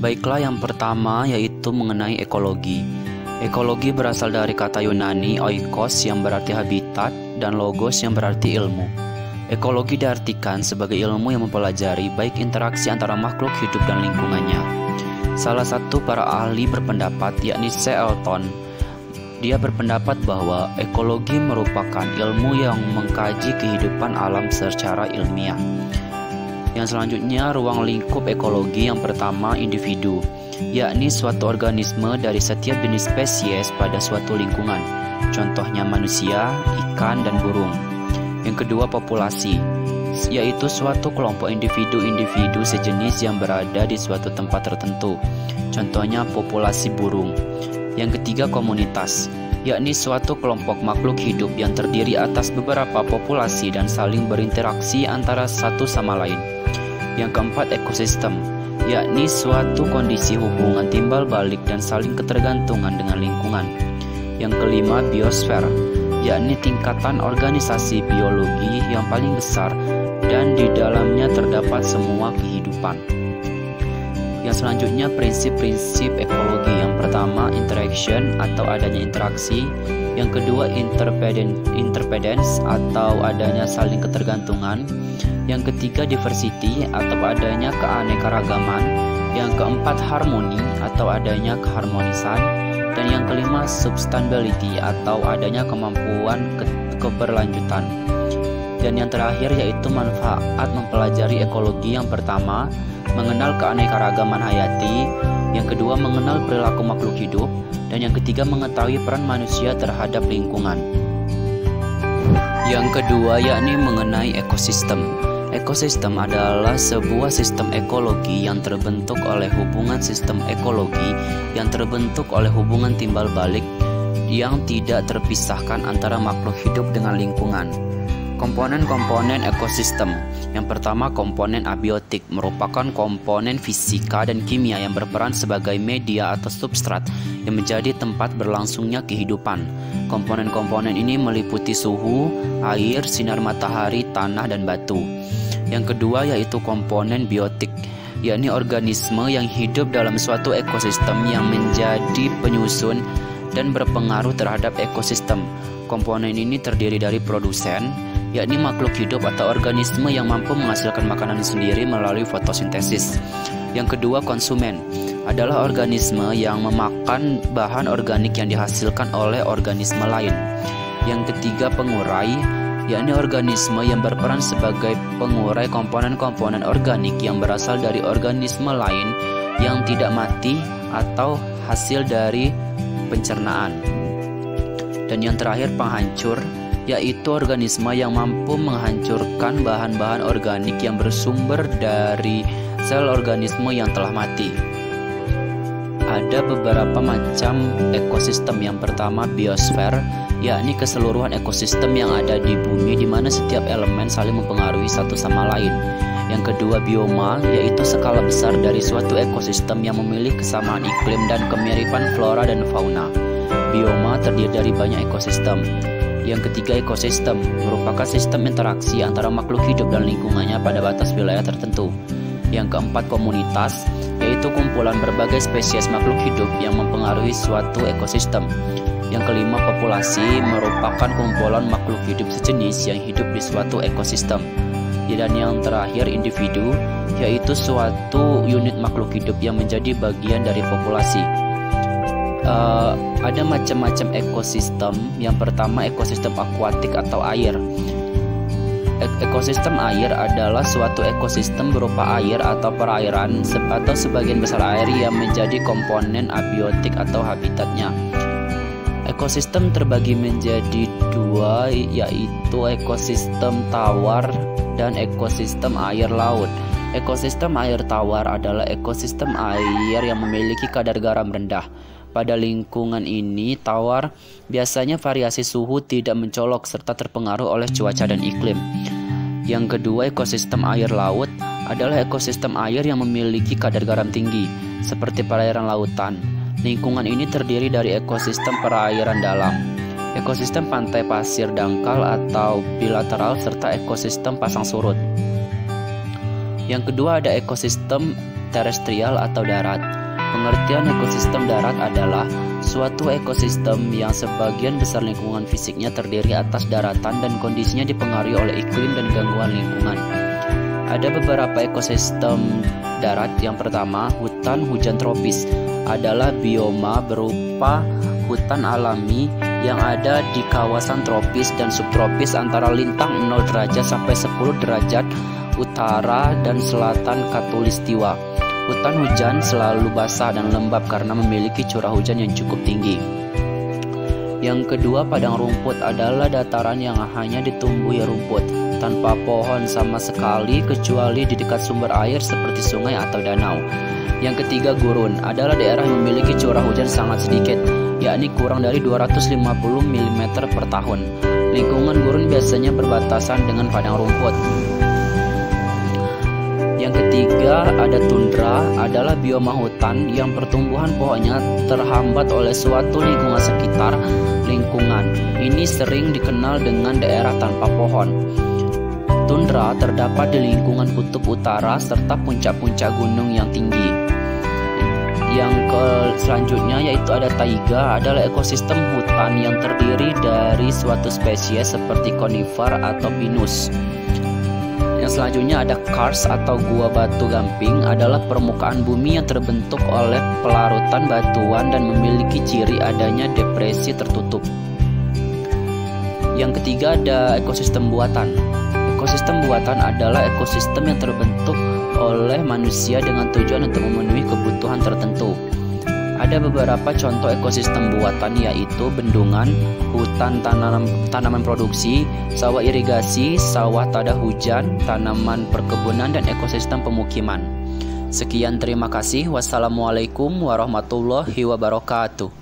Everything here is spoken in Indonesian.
Baiklah, yang pertama yaitu mengenai ekologi. Ekologi berasal dari kata Yunani oikos yang berarti habitat dan logos yang berarti ilmu. Ekologi diartikan sebagai ilmu yang mempelajari baik interaksi antara makhluk hidup dan lingkungannya. Salah satu para ahli berpendapat yakni Shelton. Dia berpendapat bahwa ekologi merupakan ilmu yang mengkaji kehidupan alam secara ilmiah. Yang selanjutnya, ruang lingkup ekologi. Yang pertama, individu, yakni suatu organisme dari setiap jenis spesies pada suatu lingkungan. Contohnya manusia, ikan, dan burung. Yang kedua, populasi, yaitu suatu kelompok individu-individu sejenis yang berada di suatu tempat tertentu. Contohnya populasi burung. Yang ketiga, komunitas, yakni suatu kelompok makhluk hidup yang terdiri atas beberapa populasi dan saling berinteraksi antara satu sama lain. Yang keempat, ekosistem, yakni suatu kondisi hubungan timbal balik dan saling ketergantungan dengan lingkungan. Yang kelima, biosfer, yakni tingkatan organisasi biologi yang paling besar dan di dalamnya terdapat semua kehidupan. Yang selanjutnya, prinsip-prinsip ekologi. Yang pertama, interaction atau adanya interaksi. Yang kedua, interdependence atau adanya saling ketergantungan. Yang ketiga, diversity atau adanya keanekaragaman. Yang keempat, harmoni atau adanya keharmonisan. Dan yang kelima, sustainability atau adanya kemampuan keberlanjutan. Dan yang terakhir yaitu manfaat mempelajari ekologi. Yang pertama, mengenal keanekaragaman hayati. Yang kedua, mengenal perilaku makhluk hidup. Dan yang ketiga, mengetahui peran manusia terhadap lingkungan. Yang kedua yakni mengenai ekosistem. Ekosistem adalah sebuah sistem ekologi yang terbentuk oleh hubungan sistem ekologi yang terbentuk oleh hubungan timbal balik yang tidak terpisahkan antara makhluk hidup dengan lingkungan. Komponen-komponen ekosistem. Yang pertama, komponen abiotik merupakan komponen fisika dan kimia yang berperan sebagai media atau substrat yang menjadi tempat berlangsungnya kehidupan. Komponen-komponen ini meliputi suhu, air, sinar matahari, tanah, dan batu. Yang kedua yaitu komponen biotik, yakni organisme yang hidup dalam suatu ekosistem yang menjadi penyusun dan berpengaruh terhadap ekosistem. Komponen ini terdiri dari produsen, yakni makhluk hidup atau organisme yang mampu menghasilkan makanan sendiri melalui fotosintesis. Yang kedua, konsumen adalah organisme yang memakan bahan organik yang dihasilkan oleh organisme lain. Yang ketiga, pengurai, yakni organisme yang berperan sebagai pengurai komponen-komponen organik yang berasal dari organisme lain yang tidak mati atau hasil dari pencernaan. Dan yang terakhir, penghancur, yaitu organisme yang mampu menghancurkan bahan-bahan organik yang bersumber dari sel organisme yang telah mati. Ada beberapa macam ekosistem. Yang pertama, biosfer, yakni keseluruhan ekosistem yang ada di bumi di mana setiap elemen saling mempengaruhi satu sama lain. Yang kedua, bioma, yaitu skala besar dari suatu ekosistem yang memiliki kesamaan iklim dan kemiripan flora dan fauna. Bioma terdiri dari banyak ekosistem. Yang ketiga, ekosistem merupakan sistem interaksi antara makhluk hidup dan lingkungannya pada batas wilayah tertentu. Yang keempat, komunitas, yaitu kumpulan berbagai spesies makhluk hidup yang mempengaruhi suatu ekosistem. Yang kelima, populasi merupakan kumpulan makhluk hidup sejenis yang hidup di suatu ekosistem. Dan yang terakhir, individu, yaitu suatu unit makhluk hidup yang menjadi bagian dari populasi. Ada macam-macam ekosistem. Yang pertama, ekosistem akuatik atau air. Ekosistem air adalah suatu ekosistem berupa air atau perairan atau sebagian besar air yang menjadi komponen abiotik atau habitatnya. Ekosistem terbagi menjadi dua, yaitu ekosistem tawar dan ekosistem air laut. Ekosistem air tawar adalah ekosistem air yang memiliki kadar garam rendah. Pada lingkungan ini, tawar biasanya variasi suhu tidak mencolok serta terpengaruh oleh cuaca dan iklim. Yang kedua, ekosistem air laut adalah ekosistem air yang memiliki kadar garam tinggi, seperti perairan lautan. Lingkungan ini terdiri dari ekosistem perairan dalam, ekosistem pantai pasir dangkal atau bilateral, serta ekosistem pasang surut. Yang kedua ada ekosistem terestrial atau darat. Pengertian ekosistem darat adalah suatu ekosistem yang sebagian besar lingkungan fisiknya terdiri atas daratan dan kondisinya dipengaruhi oleh iklim dan gangguan lingkungan. Ada beberapa ekosistem darat. Yang pertama, hutan hujan tropis adalah bioma berupa hutan alami yang ada di kawasan tropis dan subtropis antara lintang 0 derajat sampai 10 derajat utara dan selatan khatulistiwa. Hutan hujan selalu basah dan lembab karena memiliki curah hujan yang cukup tinggi. Yang kedua, padang rumput adalah dataran yang hanya ditumbuhi rumput, tanpa pohon sama sekali kecuali di dekat sumber air seperti sungai atau danau. Yang ketiga, gurun adalah daerah yang memiliki curah hujan sangat sedikit, yakni kurang dari 250 mm per tahun. Lingkungan gurun biasanya berbatasan dengan padang rumput. Yang ketiga, ada tundra adalah bioma hutan yang pertumbuhan pohonnya terhambat oleh suatu lingkungan sekitar lingkungan. Ini sering dikenal dengan daerah tanpa pohon. Tundra terdapat di lingkungan kutub utara serta puncak-puncak gunung yang tinggi. Yang selanjutnya yaitu ada taiga, adalah ekosistem hutan yang terdiri dari suatu spesies seperti konifer atau pinus. Yang selanjutnya ada karst atau gua batu gamping, adalah permukaan bumi yang terbentuk oleh pelarutan batuan dan memiliki ciri adanya depresi tertutup. Yang ketiga ada ekosistem buatan. Ekosistem buatan adalah ekosistem yang terbentuk oleh manusia dengan tujuan untuk memenuhi kebutuhan tertentu. Ada beberapa contoh ekosistem buatan yaitu bendungan, hutan tanaman produksi, sawah irigasi, sawah tada hujan, tanaman perkebunan, dan ekosistem pemukiman. Sekian, terima kasih. Wassalamualaikum warahmatullahi wabarakatuh.